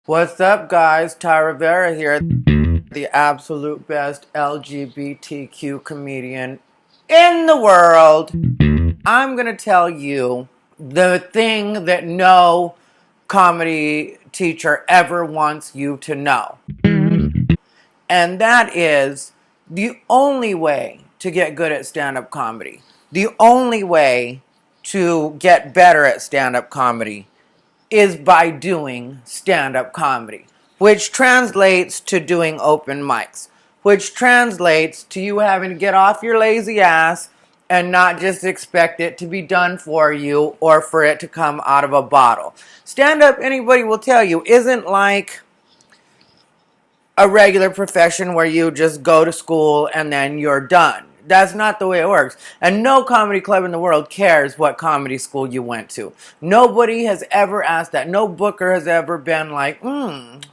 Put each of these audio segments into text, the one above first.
What's up, guys? Rivera here, the absolute best LGBTQ comedian in the world. I'm going to tell you the thing that no comedy teacher ever wants you to know. And that is the only way to get good at stand-up comedy. The only way to get better at stand-up comedy is by doing stand-up comedy, which translates to doing open mics, which translates to you having to get off your lazy ass and not just expect it to be done for you or for it to come out of a bottle. Stand-up, anybody will tell you, isn't like a regular profession where you just go to school and then you're done. That's not the way it works. And no comedy club in the world cares what comedy school you went to. Nobody has ever asked that. No booker has ever been like,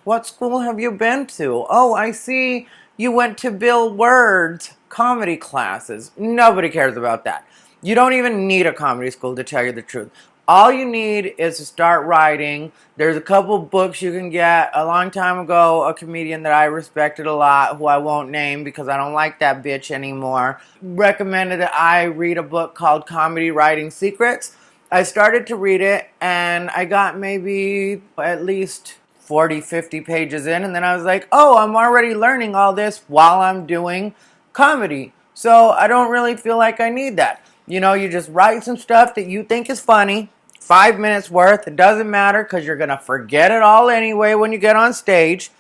what school have you been to? Oh, I see you went to Bill Word's comedy classes. Nobody cares about that. You don't even need a comedy school, to tell you the truth. All you need is to start writing. There's a couple books you can get. A long time ago, a comedian that I respected a lot, who I won't name because I don't like that bitch anymore, recommended that I read a book called Comedy Writing Secrets. I started to read it, and I got maybe at least 40, 50 pages in, and then I was like, oh, I'm already learning all this while I'm doing comedy. So I don't really feel like I need that. You know, you just write some stuff that you think is funny, 5 minutes worth. It doesn't matter because you're going to forget it all anyway when you get on stage.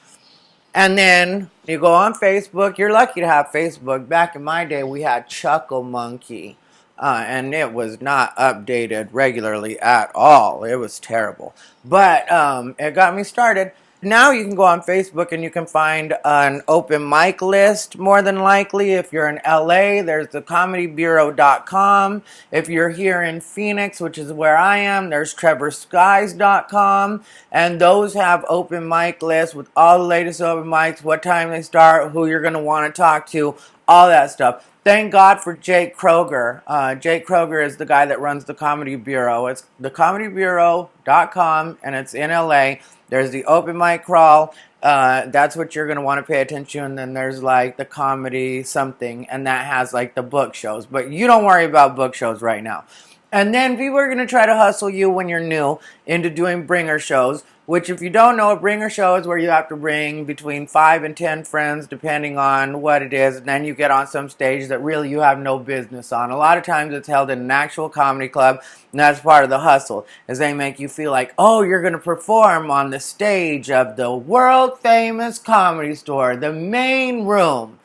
And then you go on Facebook. You're lucky to have Facebook. Back in my day, we had Chuckle Monkey. And it was not updated regularly at all. It was terrible. But it got me started. Now you can go on Facebook and you can find an open mic list, more than likely. If you're in LA, there's the comedybureau.com. If you're here in Phoenix, which is where I am, there's trevorskies.com. And those have open mic lists with all the latest open mics, what time they start, who you're going to want to talk to, all that stuff. Thank God for Jake Kroger. Jake Kroger is the guy that runs the Comedy Bureau. It's thecomedybureau.com, and it's in LA. There's the open mic crawl. That's what you're going to want to pay attention to. And then there's like the comedy something, and that has like the book shows. But you don't worry about book shows right now. And then people are going to try to hustle you when you're new into doing bringer shows, which, if you don't know, a bringer show is where you have to bring between 5 and 10 friends, depending on what it is, and then you get on some stage that really you have no business on. A lot of times it's held in an actual comedy club, and that's part of the hustle, is they make you feel like, oh, you're going to perform on the stage of the world-famous Comedy Store, the main room.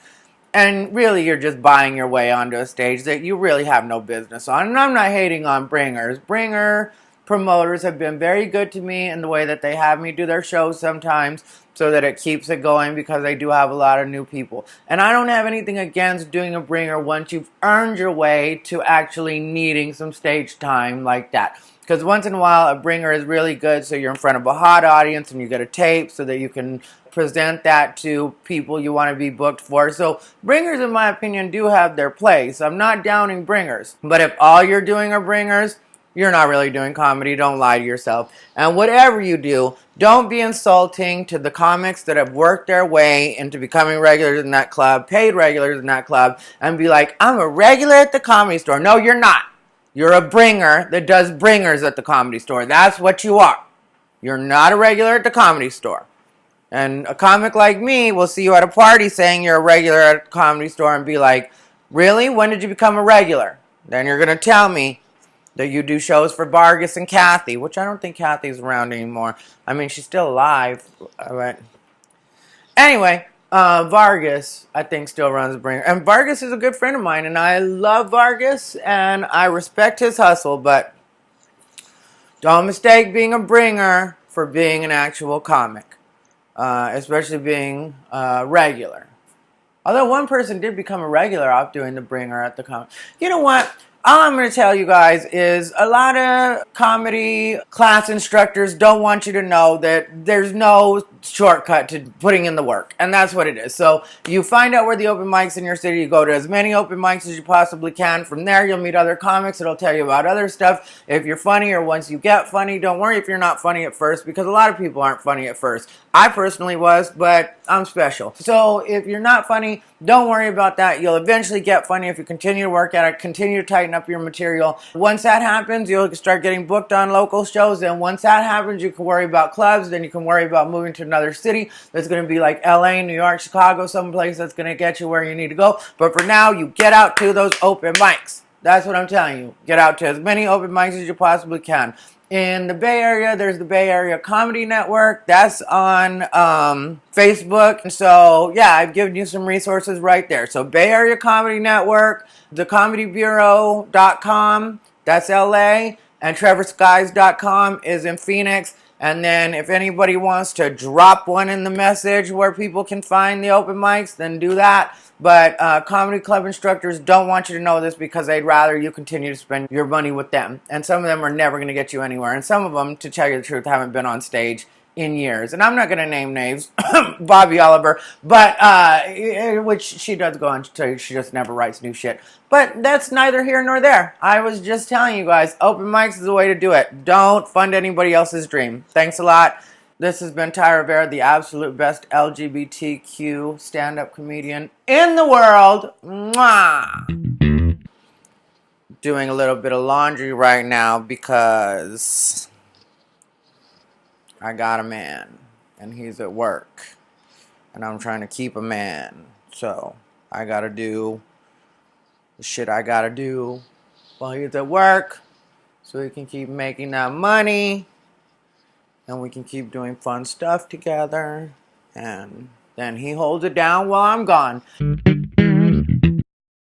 And really, you're just buying your way onto a stage that you really have no business on. And I'm not hating on bringers. Bringer promoters have been very good to me in the way that they have me do their shows sometimes so that it keeps it going, because they do have a lot of new people. And I don't have anything against doing a bringer once you've earned your way to actually needing some stage time like that. Because once in a while, a bringer is really good, so you're in front of a hot audience and you get a tape so that you can present that to people you want to be booked for. So bringers, in my opinion, do have their place. I'm not downing bringers. But if all you're doing are bringers, you're not really doing comedy. Don't lie to yourself. And whatever you do, don't be insulting to the comics that have worked their way into becoming regulars in that club, paid regulars in that club, and be like, I'm a regular at the Comedy Store. No, you're not. You're a bringer that does bringers at the Comedy Store. That's what you are. You're not a regular at the Comedy Store. And a comic like me will see you at a party saying you're a regular at a Comedy Store and be like, really? When did you become a regular? Then you're going to tell me that you do shows for Vargas and Kathy, which I don't think Kathy's around anymore. I mean, she's still alive. But anyway, Vargas, I think, still runs a bringer. And Vargas is a good friend of mine, and I love Vargas, and I respect his hustle, but don't mistake being a bringer for being an actual comic, especially being regular. Although one person did become a regular off doing the bringer at the comic. You know what? All I'm going to tell you guys is a lot of comedy class instructors don't want you to know that there's no shortcut to putting in the work. And that's what it is. So you find out where the open mics in your city, you go to as many open mics as you possibly can. From there, you'll meet other comics that'll tell you about other stuff. If you're funny or once you get funny, don't worry if you're not funny at first, because a lot of people aren't funny at first. I personally was, but I'm special. So if you're not funny, don't worry about that. You'll eventually get funny if you continue to work at it, continue to tighten up your material. Once that happens, you'll start getting booked on local shows. And once that happens, you can worry about clubs. Then you can worry about moving to another city that's going to be like LA, New York, Chicago, someplace that's going to get you where you need to go. But for now, you get out to those open mics. That's what I'm telling you. Get out to as many open mics as you possibly can. In the Bay Area, there's the Bay Area Comedy Network. That's on Facebook. And so, yeah, I've given you some resources right there. So, Bay Area Comedy Network, thecomedybureau.com, that's LA, and trevorskies.com is in Phoenix. And then if anybody wants to drop one in the message where people can find the open mics, then do that. But comedy club instructors don't want you to know this because they'd rather you continue to spend your money with them. And some of them are never going to get you anywhere. And some of them, to tell you the truth, haven't been on stage in years. And I'm not going to name names, Bobby Oliver, but which she does go on to tell you she just never writes new shit. But that's neither here nor there. I was just telling you guys, open mics is the way to do it. Don't fund anybody else's dream. Thanks a lot. This has been Ty Rivera, the absolute best LGBTQ stand-up comedian in the world. Mwah! Doing a little bit of laundry right now because I got a man and he's at work and I'm trying to keep a man. So I gotta do the shit I gotta do while he's at work so he can keep making that money. And we can keep doing fun stuff together. And then he holds it down while I'm gone.